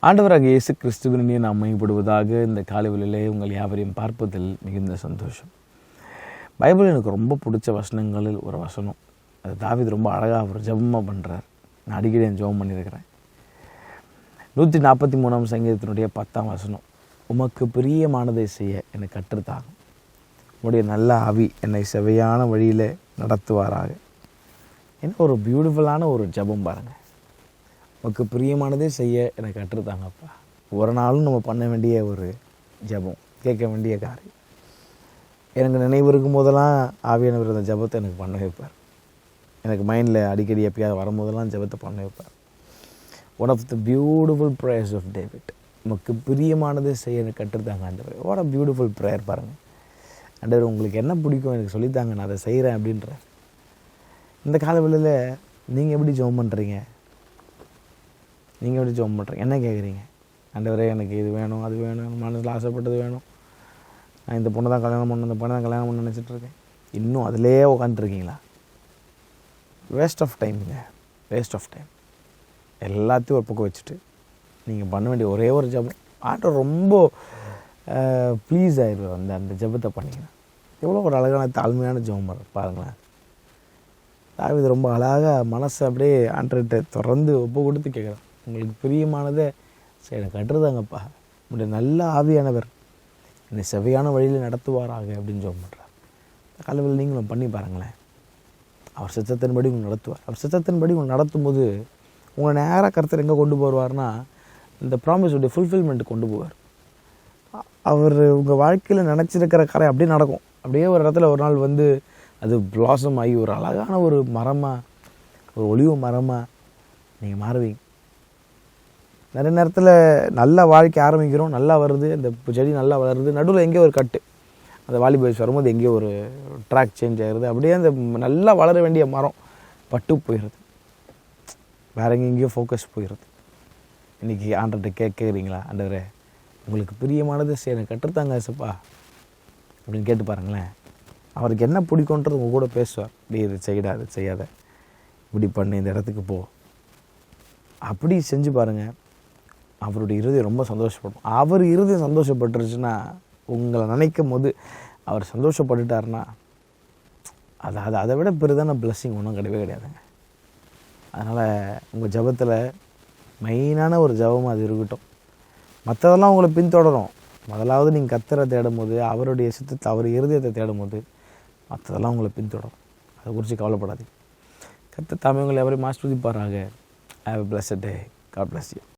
ஆண்டவராகிய இயேசு கிறிஸ்துவின் நாம் மையப்படுவதாக இந்த காலைவெளியிலே உங்கள் யாவரையும் பார்ப்பதில் மிகுந்த சந்தோஷம். பைபிள் எனக்கு ரொம்ப பிடிச்ச வசனங்களில் ஒரு வசனம். அது தாவீது ரொம்ப அழகாக ஒரு ஜெபமாக பண்ணுறார். நான் அடிக்கடி என் ஜெபம் பண்ணியிருக்கிறேன். 143 சங்கீதத்தினுடைய 10ஆம் வசனம். உமக்கு பிரியமானதை செய்ய எனக்கு கற்றுத்தாகும். உங்களுடைய நல்ல ஆவி என்னை செவையான வழியில் நடத்துவாராக. என்ன ஒரு பியூட்டிஃபுல்லான ஒரு ஜெபம் பாருங்கள். உமக்கு பிரியமானதே செய்ய எனக்கு கற்றுத்தாங்கப்பா. ஒரு நாளும் நம்ம பண்ண வேண்டிய ஒரு ஜெபம், கேட்க வேண்டிய காரியம். எனக்கு நினைவு இருக்கும் போதெல்லாம் ஆவியானவர் அந்த ஜெபத்தை எனக்கு பண்ண வைப்பார். எனக்கு மைண்டில் அடிக்கடி எப்பயாவது வரும்போதெல்லாம் ஜெபத்தை பண்ண வைப்பார். One of the beautiful prayers of David. நமக்கு பிரியமானதே செய்ய எனக்கு கற்றுத்தாங்க ஆண்டவர். வாட் அ பியூட்டிஃபுல் ப்ரேயர் பாருங்கள். ஆண்டவர் உங்களுக்கு என்ன பிடிக்கும் எனக்கு சொல்லித்தாங்க, நான் அதை செய்கிறேன் அப்படின்ற. இந்த காலவெளியில் நீங்கள் எப்படி ஜெபம் பண்ணுறீங்க? நீங்கள் எப்படி ஜெபம் பண்ணுறீங்க? என்ன கேட்குறீங்க? ஆண்டவரே எனக்கு இது வேணும், அது வேணும், மனசில் ஆசைப்பட்டது வேணும், நான் இந்த பொண்ணை தான் கல்யாணம் பண்ணணும், இந்த பொண்ணை தான் கல்யாணம் பண்ண நினச்சிட்ருக்கேன். இன்னும் அதிலே உட்காந்துருக்கீங்களா? வேஸ்ட் ஆஃப் டைமுங்க, வேஸ்ட் ஆஃப் டைம். எல்லாத்தையும் ஒரு பக்கம் வச்சுட்டு நீங்கள் பண்ண வேண்டிய ஒரே ஒரு ஜெபம். ஆண்டவர் ரொம்ப ப்ளீஸ் ஆயிடுவார் அந்த ஜெபத்தை பண்ணிங்கன்னா. எவ்வளோ ஒரு அழகான தாழ்மையான ஜெபம் பாருங்களேன். தாவீது ரொம்ப அழகாக மனசை அப்படியே ஆண்டவர்கிட்ட தொடர்ந்து ஒப்பு கொடுத்து கேட்குறான். உங்களுக்கு பிரியமானதை சரி எனக்கு கட்டுறதாங்கப்பா. உங்களுடைய நல்ல ஆவியானவர் என்னை செவையான வழியில் நடத்துவாராக அப்படின்னு ஜெபம் பண்ணுறார். காலையில் நீங்களும் பண்ணி பாருங்களேன். அவர் சித்தத்தின்படி உங்களை நடத்துவார். அவர் சித்தத்தின்படி உங்களை நடத்தும் போது உங்களை நேராக கருத்தர் எங்கே கொண்டு போவார்னா இந்த ப்ராமிஸுடைய ஃபுல்ஃபில்மெண்ட்டு கொண்டு போவார். அவர் உங்கள் வாழ்க்கையில் நினச்சிருக்கிற காரியம் அப்படியே நடக்கும். அப்படியே ஒரு இடத்துல ஒரு நாள் வந்து அது பிளாசம் ஆகி ஒரு அழகான ஒரு மரமாக, ஒரு ஒளிவு மரமாக நீங்கள் மாறுவீங்க. நிறைய நேரத்தில் நல்ல வாழ்க்கை ஆரம்பிக்கிறோம், நல்லா வருது, அந்த செடி நல்லா வளருது, நடுவில் எங்கேயோ ஒரு கட்டு, அந்த வாலி பாய்ஸ் வரும்போது எங்கேயோ ஒரு ட்ராக் சேஞ்ச் ஆகிடுது. அப்படியே அந்த நல்லா வளர வேண்டிய மரம் பட்டு போயிடுது, வேற எங்கேயோ ஃபோக்கஸ் போயிடுது. இன்றைக்கி ஆண்டர்கிட்ட கேட்குறீங்களா? ஆண்டவரே உங்களுக்கு பிரியமானது சரி எனக்கு கற்றுத்தாங்க ஏசப்பா அப்படின்னு கேட்டு பாருங்களேன். அவருக்கு என்ன பிடிக்குன்றது உங்கள் கூட பேசுவார். நீ இது செய்யடா, அது செய்யாத, இப்படி பண்ணு, இந்த இடத்துக்கு போ, அப்படி செஞ்சு பாருங்கள். அவருடைய இருதயம் ரொம்ப சந்தோஷப்படும். அவர் இருதயம் சந்தோஷப்பட்டுருச்சுன்னா, உங்களை நினைக்கும் போது அவர் சந்தோஷப்பட்டுட்டாருன்னா அதை விட பெரிதான பிளஸ்ஸிங் ஒன்றும் கிடையவே கிடையாதுங்க. அதனால் உங்கள் ஜெபத்தில் மெயினான ஒரு ஜெபமாக அது இருக்கட்டும். மற்றதெல்லாம் உங்களை பின்தொடரும். முதலாவது நீங்கள் கர்த்தரை தேடும் போது, அவருடைய சித்தத்தை, அவர் இருதயத்தை தேடும் போது மற்றதெல்லாம் உங்களை பின்தொடரும். அதை குறித்து கவலைப்படாதீங்க. கர்த்தர் தாமே உங்களை எவரையும் ஆசீர்வதிப்பாராக. Have a blessed day. God bless you.